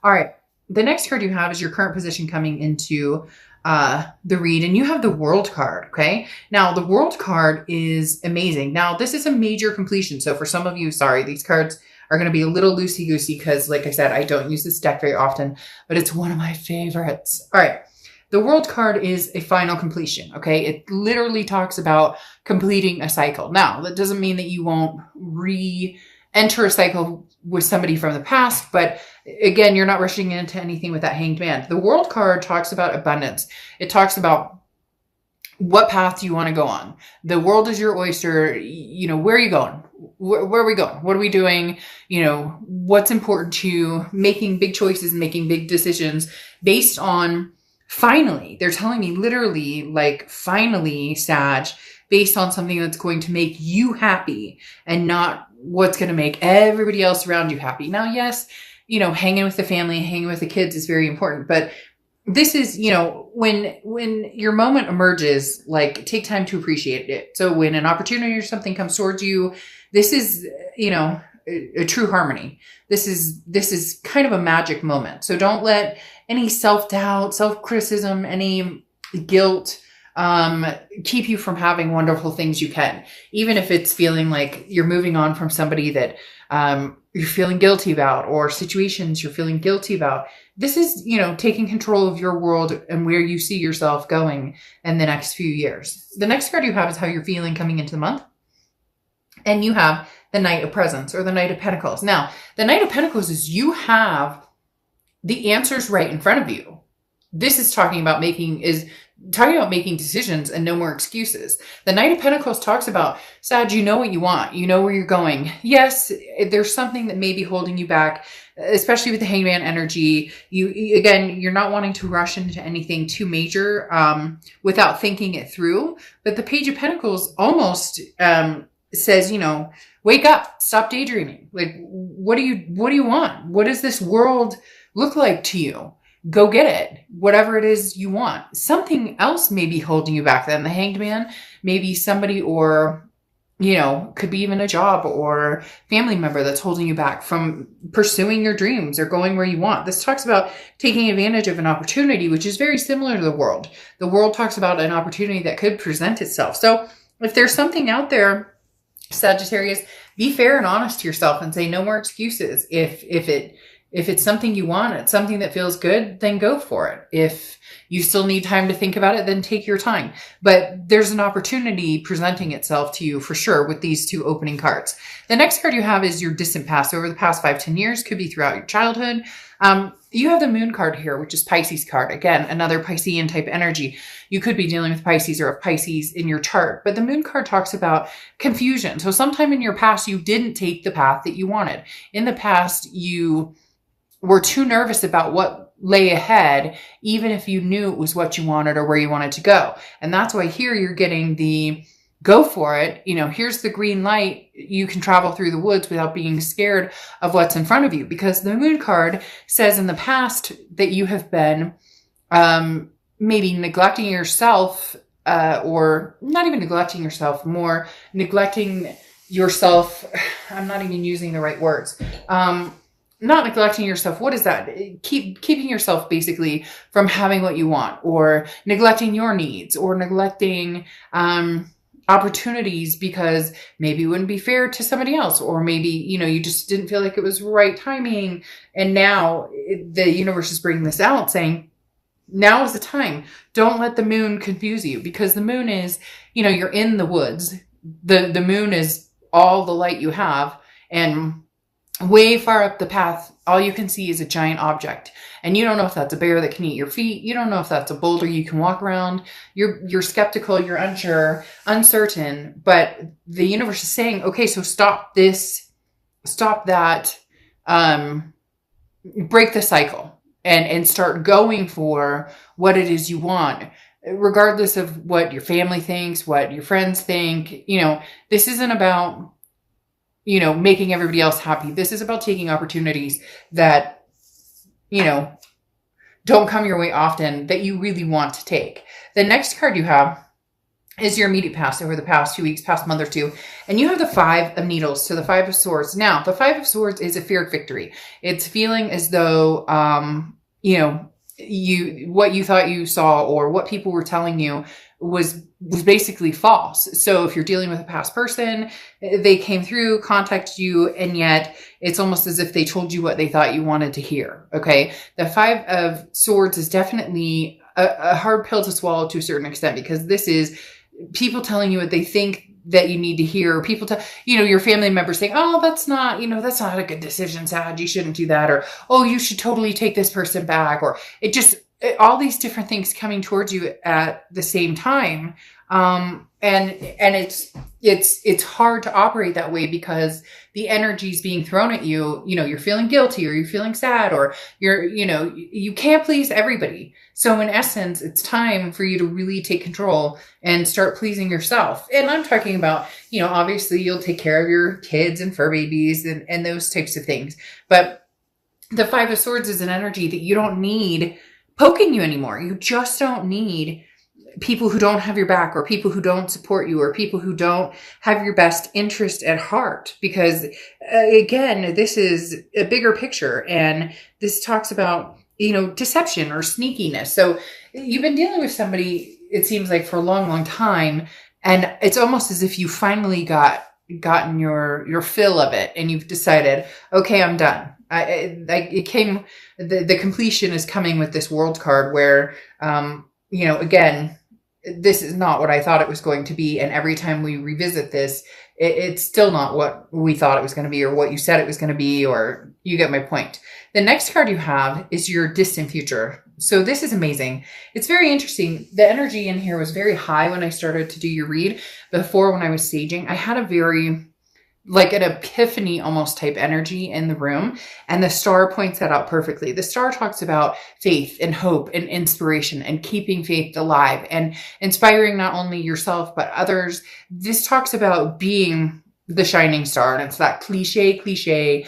All right. The next card you have is your current position coming into the read, and you have the World card. Okay. Now, the World card is amazing. Now, this is a major completion. So for some of you, sorry, these cards are going to be a little loosey-goosey because, like I said, I don't use this deck very often, but it's one of my favorites. All right. The World card is a final completion, okay? It literally talks about completing a cycle. Now, that doesn't mean that you won't re-enter a cycle with somebody from the past, but again, you're not rushing into anything with that Hanged Man. The World card talks about abundance. It talks about what path do you want to go on? The world is your oyster. You know, where are you going? Where are we going? What are we doing? You know, what's important to you? Making big choices, making big decisions based on finally. They're telling me literally, like, finally, Sag, based on something that's going to make you happy and not what's going to make everybody else around you happy. Now, yes, you know, hanging with the family, hanging with the kids is very important, but this is, you know, when your moment emerges, like, take time to appreciate it. So when an opportunity or something comes towards you, this is, you know, a true harmony. This is kind of a magic moment. So don't let any self-doubt, self-criticism, any guilt keep you from having wonderful things you can. Even if it's feeling like you're moving on from somebody that you're feeling guilty about, or situations you're feeling guilty about. This is, you know, taking control of your world and where you see yourself going in the next few years. The next card you have is how you're feeling coming into the month. And you have the Knight of Presents, or the Knight of Pentacles. Now, the Knight of Pentacles is you have the answers right in front of you. This is talking about making decisions and no more excuses. The Knight of Pentacles talks about, Sag, you know what you want. You know where you're going. Yes, there's something that may be holding you back, especially with the Hangman energy. You're not wanting to rush into anything too major without thinking it through. But the Page of Pentacles almost says, you know, wake up, stop daydreaming. Like, what do you want? What does this world look like to you? Go get it. Whatever it is you want. Something else may be holding you back then. The Hanged Man, maybe somebody, or, you know, could be even a job or family member that's holding you back from pursuing your dreams or going where you want. This talks about taking advantage of an opportunity, which is very similar to the world. The world talks about an opportunity that could present itself. So if there's something out there, Sagittarius, be fair and honest to yourself and say no more excuses. If it's something you want, it's something that feels good, then go for it. If you still need time to think about it, then take your time. But there's an opportunity presenting itself to you for sure with these two opening cards. The next card you have is your distant past. Over the past 5-10 years, could be throughout your childhood. You have the Moon card here, which is Pisces card. Again, another Piscean type energy. You could be dealing with Pisces or a Pisces in your chart. But the Moon card talks about confusion. So sometime in your past, you didn't take the path that you wanted. In the past, you were too nervous about what lay ahead, even if you knew it was what you wanted or where you wanted to go. And that's why here you're getting the go for it. You know, here's the green light. You can travel through the woods without being scared of what's in front of you, because the Moon card says in the past that you have been maybe neglecting yourself, or not even neglecting yourself, more neglecting yourself. I'm not even using the right words. Not neglecting yourself. What is that? Keeping yourself basically from having what you want, or neglecting your needs, or neglecting opportunities because maybe it wouldn't be fair to somebody else, or maybe, you know, you just didn't feel like it was right timing. And now the universe is bringing this out, saying, now is the time. Don't let the moon confuse you, because the moon is, you know, you're in the woods. The moon is all the light you have, and way far up the path, all you can see is a giant object. And you don't know if that's a bear that can eat your feet. You don't know if that's a boulder you can walk around. You're skeptical, you're unsure, uncertain. But the universe is saying, okay, so stop this, stop that, break the cycle, and start going for what it is you want, regardless of what your family thinks, what your friends think. You know, this isn't about, you know, making everybody else happy. This is about taking opportunities that, you know, don't come your way often, that you really want to take. The next card you have is your immediate past over the past 2 weeks, past month or two. And you have the 5 of Needles to the 5 of Swords. Now, the 5 of Swords is a fear of victory. It's feeling as though, you know, what you thought you saw or what people were telling you was basically false. So if you're dealing with a past person, they came through, contacted you, and yet it's almost as if they told you what they thought you wanted to hear. Okay. The 5 of Swords is definitely a hard pill to swallow to a certain extent, because this is people telling you what they think that you need to hear. People tell, you know, your family members saying, oh, that's not, you know, that's not a good decision, Sag, you shouldn't do that. Or, oh, you should totally take this person back. Or all these different things coming towards you at the same time. And it's hard to operate that way because the energy is being thrown at you. You know, you're feeling guilty or you're feeling sad or you can't please everybody. So in essence, it's time for you to really take control and start pleasing yourself. And I'm talking about, you know, obviously you'll take care of your kids and fur babies and those types of things. But the 5 of Swords is an energy that you don't need poking you anymore. You just don't need people who don't have your back or people who don't support you or people who don't have your best interest at heart. Because again, this is a bigger picture, and this talks about, you know, deception or sneakiness. So you've been dealing with somebody, it seems like, for a long, long time. And it's almost as if you finally gotten your fill of it and you've decided, okay, I'm done. The completion is coming with this World card where, you know, again, this is not what I thought it was going to be. And every time we revisit this, it's still not what we thought it was going to be or what you said it was going to be, or you get my point. The next card you have is your distant future. So this is amazing. It's very interesting. The energy in here was very high when I started to do your read. Before, when I was saging, I had a very, like, an epiphany almost type energy in the room. And the star points that out perfectly. The star talks about faith and hope and inspiration and keeping faith alive and inspiring not only yourself, but others. This talks about being the shining star. And it's that cliche,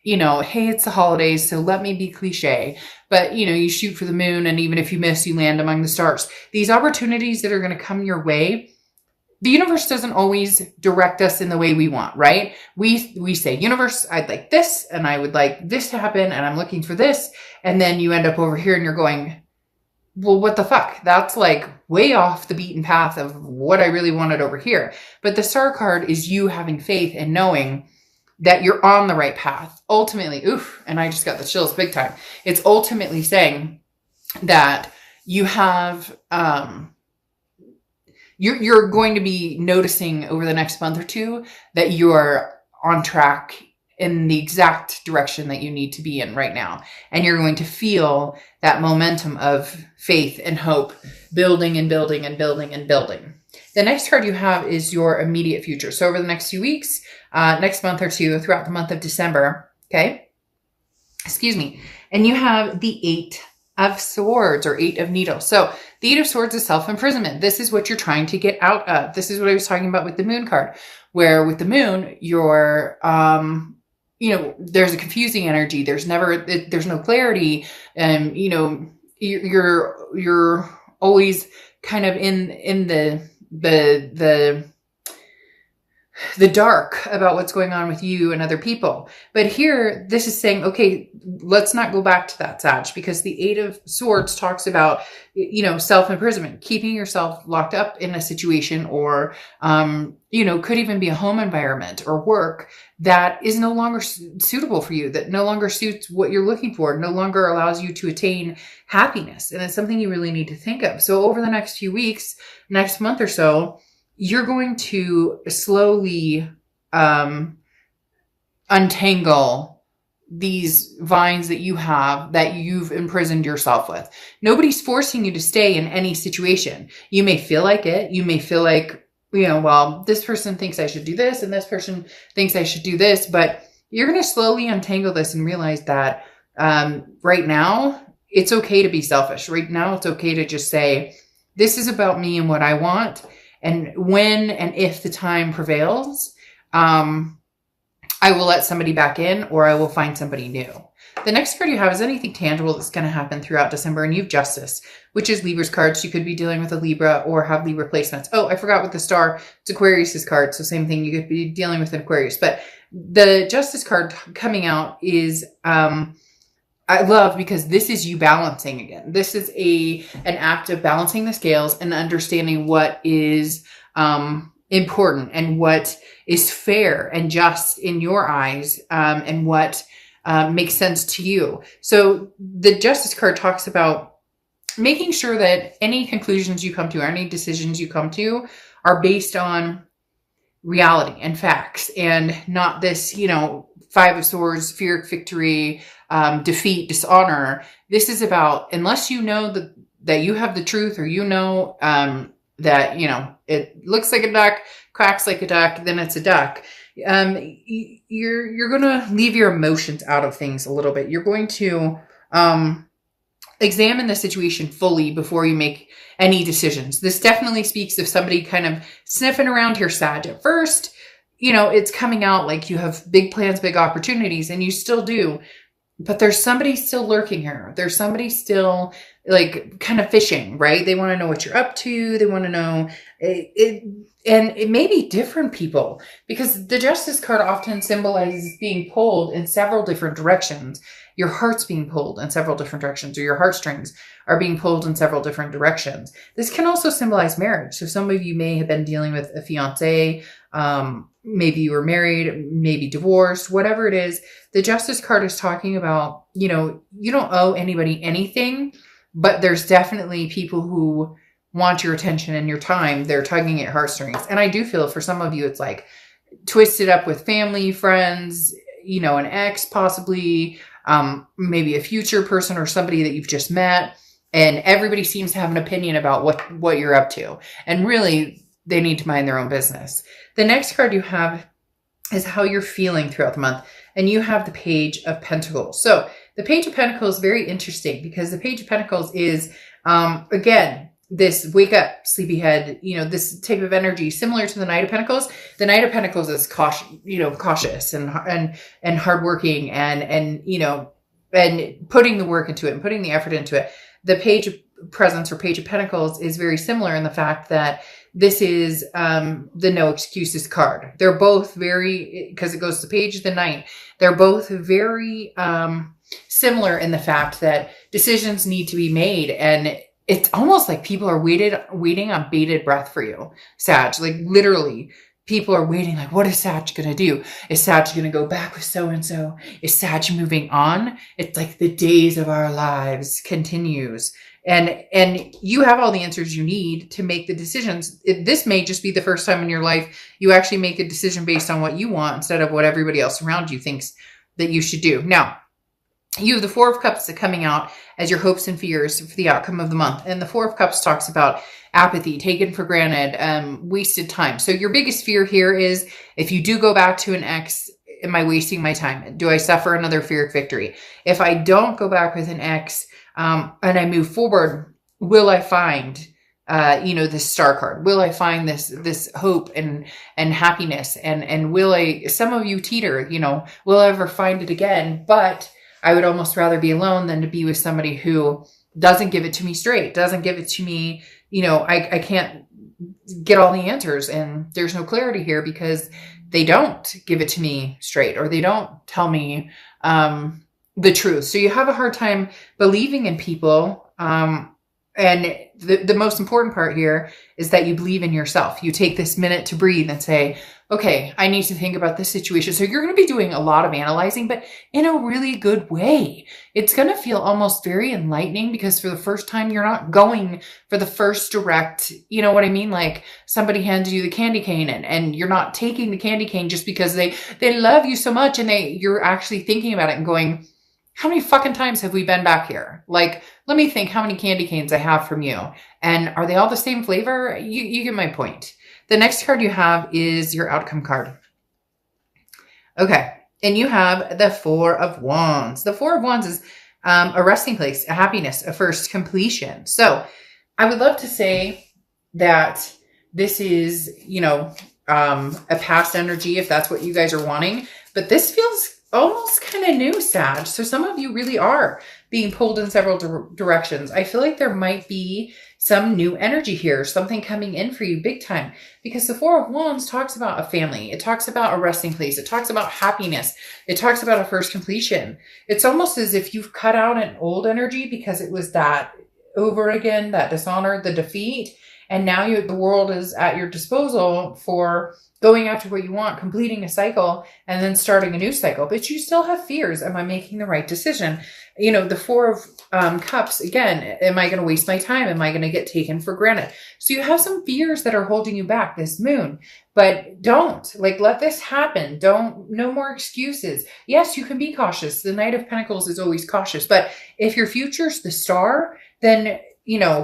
you know, hey, it's the holidays, so let me be cliche. But, you know, you shoot for the moon, and even if you miss, you land among the stars. These opportunities that are going to come your way, the universe doesn't always direct us in the way we want, right? We say, universe, I'd like this, and I would like this to happen, and I'm looking for this. And then you end up over here and you're going, well, what the fuck? That's like way off the beaten path of what I really wanted over here. But the star card is you having faith and knowing that you're on the right path. Ultimately, and I just got the chills big time. It's ultimately saying that you have, you're going to be noticing over the next month or two that you're on track in the exact direction that you need to be in right now. And you're going to feel that momentum of faith and hope building and building and building and building. The next card you have is your immediate future. So over the next few weeks, next month or two, throughout the month of December, okay? Excuse me. And you have the 8 of Swords or 8 of Needles. So the 8 of Swords is self-imprisonment. This is what you're trying to get out of. This is what I was talking about with the Moon card, where with the Moon, you're, you know, there's a confusing energy. There's no clarity. And, you know, you're always kind of in the dark about what's going on with you and other people. But here, this is saying, okay, let's not go back to that, Sag, because the 8 of Swords talks about, you know, self-imprisonment, keeping yourself locked up in a situation or, you know, could even be a home environment or work that is no longer suitable for you, that no longer suits what you're looking for, no longer allows you to attain happiness. And it's something you really need to think of. So over the next few weeks, next month or so, you're going to slowly untangle these vines that you have that you've imprisoned yourself with. Nobody's forcing you to stay in any situation. You may feel like it. You may feel like, you know, well, this person thinks I should do this and this person thinks I should do this, but you're going to slowly untangle this and realize that right now it's okay to be selfish. Right now it's okay to just say, this is about me and what I want. And when and if the time prevails, I will let somebody back in or I will find somebody new. The next card you have is anything tangible that's going to happen throughout December, and you have Justice, which is Libra's card. So you could be dealing with a Libra or have Libra placements. Oh, I forgot with the star. It's Aquarius's card. So same thing. You could be dealing with an Aquarius. But the Justice card coming out is I love, because this is you balancing again. This is an act of balancing the scales and understanding what is important and what is fair and just in your eyes, and what makes sense to you. So the Justice card talks about making sure that any conclusions you come to or any decisions you come to are based on reality and facts, and not this, Five of Swords, fear of victory, defeat, dishonor. This is about, unless you know that you have the truth, or that, it looks like a duck, quacks like a duck, then it's a duck. You're going to leave your emotions out of things a little bit. You're going to examine the situation fully before you make any decisions. This definitely speaks of somebody kind of sniffing around here, Sag. At first, it's coming out like you have big plans, big opportunities, and you still do. But there's somebody still lurking here. There's somebody still like kind of fishing, right? They want to know what you're up to. They want to know and it may be different people, because the Justice card often symbolizes being pulled in several different directions. Your heart's being pulled in several different directions, or your heartstrings are being pulled in several different directions. This can also symbolize marriage. So some of you may have been dealing with a fiance, maybe you were married, maybe divorced, whatever it is. The Justice card is talking about, you don't owe anybody anything, but there's definitely people who want your attention and your time. They're tugging at heartstrings. And I do feel for some of you, it's like twisted up with family, friends, an ex, possibly, maybe a future person or somebody that you've just met. And everybody seems to have an opinion about what you're up to. And really, they need to mind their own business. The next card you have is how you're feeling throughout the month. And you have the Page of Pentacles. So the Page of Pentacles is very interesting, because the Page of Pentacles is, again, this wake up, sleepyhead, this type of energy, similar to the Knight of Pentacles. The Knight of Pentacles is cautious and hardworking and putting the work into it and putting the effort into it. The Page of Presence or Page of Pentacles is very similar in the fact that this is the no excuses card. They're both very, because it goes to Page of the Knight, they're both very similar in the fact that decisions need to be made, and it's almost like people are waiting on bated breath for you, Sag. Like literally, people are waiting. Like, what is Sag going to do? Is Sag going to go back with so-and-so? Is Sag moving on? It's like the days of our lives continues. And you have all the answers you need to make the decisions. This may just be the first time in your life you actually make a decision based on what you want instead of what everybody else around you thinks that you should do. Now, you have the Four of Cups coming out as your hopes and fears for the outcome of the month. And the Four of Cups talks about apathy, taken for granted, wasted time. So your biggest fear here is, if you do go back to an ex, am I wasting my time? Do I suffer another fear of victory? If I don't go back with an ex and I move forward, will I find this star card? Will I find this hope and happiness? And will some of you teeter, will I ever find it again? But I would almost rather be alone than to be with somebody who doesn't give it to me straight, doesn't give it to me. I can't get all the answers, and there's no clarity here because they don't give it to me straight, or they don't tell me the truth. So you have a hard time believing in people. And the most important part here is that you believe in yourself. You take this minute to breathe and say, okay, I need to think about this situation. So you're going to be doing a lot of analyzing, but in a really good way. It's going to feel almost very enlightening, because for the first time, you're not going for the first direct, you know what I mean? Like somebody hands you the candy cane and you're not taking the candy cane just because they love you so much, and you're actually thinking about it and going, how many fucking times have we been back here? Like, let me think how many candy canes I have from you. And are they all the same flavor? You get my point. The next card you have is your outcome card. Okay. And you have the Four of Wands. The Four of Wands is a resting place, a happiness, a first completion. So I would love to say that this is, a past energy, if that's what you guys are wanting. But this feels almost kind of new, Sag. So some of you really are being pulled in several directions. I feel like there might be some new energy here, something coming in for you big time, because the Four of Wands talks about a family. It talks about a resting place. It talks about happiness. It talks about a first completion. It's almost as if you've cut out an old energy because it was that over again, that dishonor, the defeat. And now the world is at your disposal for going after what you want, completing a cycle, and then starting a new cycle. But you still have fears. Am I making the right decision? You know, the Four of Cups, again, am I going to waste my time? Am I going to get taken for granted? So you have some fears that are holding you back this moon, but don't let this happen. No more excuses. Yes, you can be cautious. The Knight of Pentacles is always cautious, but if your future's the star, then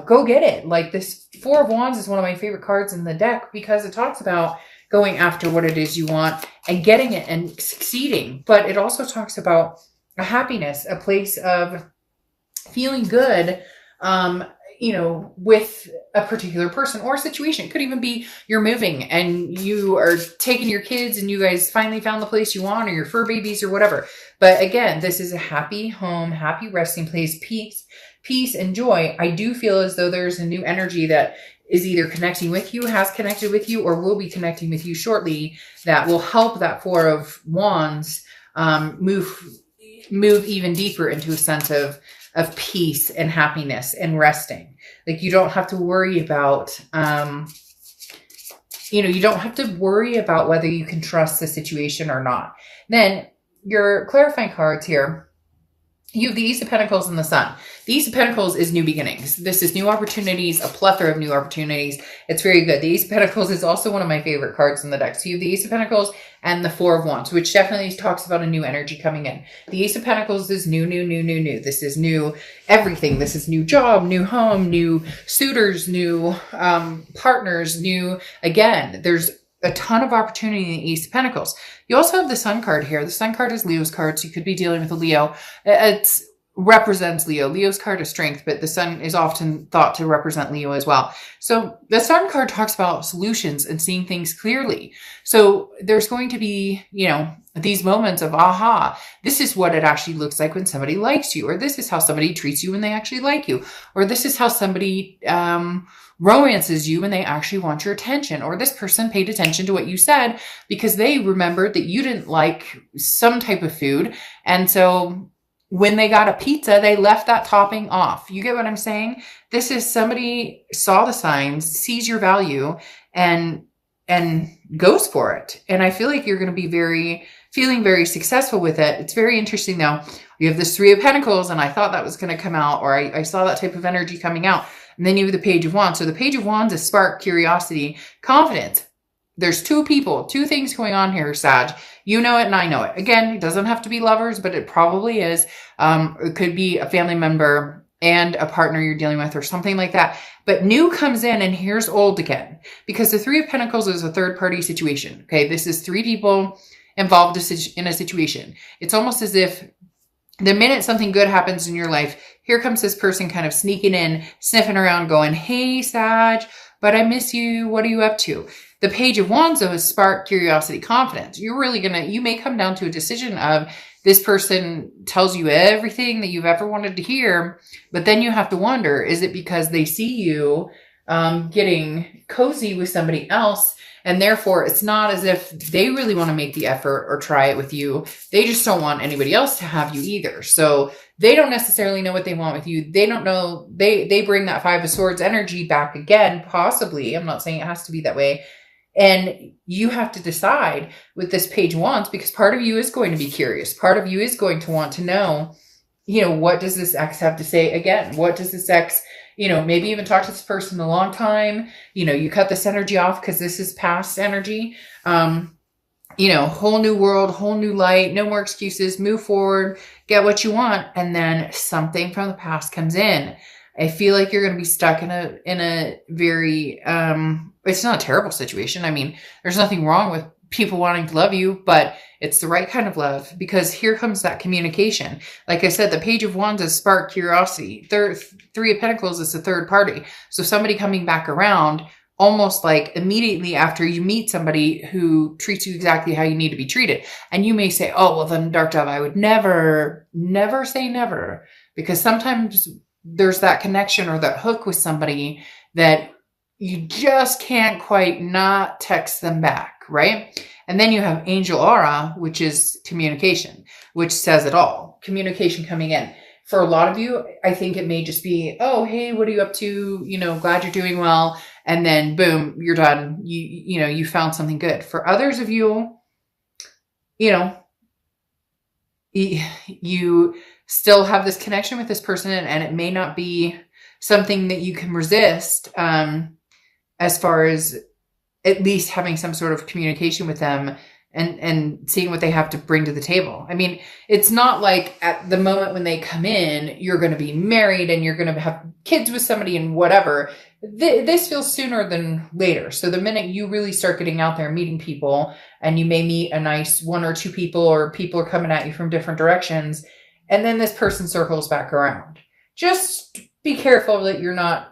go get it. Like, this Four of Wands is one of my favorite cards in the deck because it talks about going after what it is you want and getting it and succeeding. But it also talks about a happiness, a place of feeling good, with a particular person or situation. It could even be you're moving and you are taking your kids and you guys finally found the place you want, or your fur babies or whatever. But again, this is a happy home, happy resting place, peace and joy. I do feel as though there's a new energy that is either connecting with you, has connected with you, or will be connecting with you shortly that will help that Four of Wands move even deeper into a sense of peace and happiness and resting. Like, you don't have to worry about, you don't have to worry about whether you can trust the situation or not. Then your clarifying cards here, you have the Ace of Pentacles and the Sun. The Ace of Pentacles is new beginnings. This is new opportunities, a plethora of new opportunities. It's very good. The Ace of Pentacles is also one of my favorite cards in the deck. So you have the Ace of Pentacles and the Four of Wands, which definitely talks about a new energy coming in. The Ace of Pentacles is new. This is new everything. This is new job, new home, new suitors, new partners, new, again, there's a ton of opportunity in the Ace of Pentacles. You also have the Sun card here. The Sun card is Leo's card, so you could be dealing with a Leo. It represents Leo. Leo's card is strength, but the Sun is often thought to represent Leo as well. So the Sun card talks about solutions and seeing things clearly. So there's going to be, these moments of, aha, this is what it actually looks like when somebody likes you, or this is how somebody treats you when they actually like you, or this is how somebody romances you when they actually want your attention, or this person paid attention to what you said because they remembered that you didn't like some type of food. And so when they got a pizza, they left that topping off. You get what I'm saying? This is somebody saw the signs, sees your value, and goes for it. And I feel like you're going to be feeling very successful with it. It's very interesting though. You have this Three of Pentacles, and I thought that was going to come out, or I saw that type of energy coming out. And then you have the Page of Wands. So the Page of Wands is spark, curiosity, confidence. There's two things going on here, Sag. You know it and I know it. Again, it doesn't have to be lovers, but it probably is. It could be a family member and a partner you're dealing with or something like that. But new comes in and here's old again. Because the Three of Pentacles is a third-party situation. Okay, this is three people involved in a situation. It's almost as if the minute something good happens in your life, here comes this person kind of sneaking in, sniffing around, going, hey, Sag, but I miss you. What are you up to? The Page of Wands, though, is spark, curiosity, confidence. You may come down to a decision of this person tells you everything that you've ever wanted to hear, but then you have to wonder, is it because they see you getting cozy with somebody else? And therefore, it's not as if they really want to make the effort or try it with you. They just don't want anybody else to have you either. So they don't necessarily know what they want with you. They don't know. They bring that Five of Swords energy back again, possibly. I'm not saying it has to be that way. And you have to decide with this Page of Wands, because part of you is going to be curious. Part of you is going to want to know, what does this ex have to say again? What does this ex, maybe even talk to this person a long time. You cut this energy off because this is past energy. Whole new world, whole new light, no more excuses, move forward, get what you want. And then something from the past comes in. I feel like you're going to be stuck in a very, it's not a terrible situation. I mean, there's nothing wrong with people wanting to love you, but it's the right kind of love, because here comes that communication. Like I said, the Page of Wands is spark, curiosity. Three of Pentacles is the third party. So somebody coming back around almost like immediately after you meet somebody who treats you exactly how you need to be treated. And you may say, oh, well then Dark Dove, I would never say never, because sometimes there's that connection or that hook with somebody that you just can't quite not text them back, right? And then you have Angel Aura, which is communication, which says it all. Communication coming in. For a lot of you, I think it may just be, oh, hey, what are you up to? Glad you're doing well. And then boom, you're done. You found something good. For others of you, you still have this connection with this person, and it may not be something that you can resist, as far as at least having some sort of communication with them and seeing what they have to bring to the table. I mean, it's not like at the moment when they come in, you're going to be married and you're going to have kids with somebody and whatever. This feels sooner than later. So the minute you really start getting out there, meeting people, and you may meet a nice one or two people, or people are coming at you from different directions, and then this person circles back around. Just be careful that you're not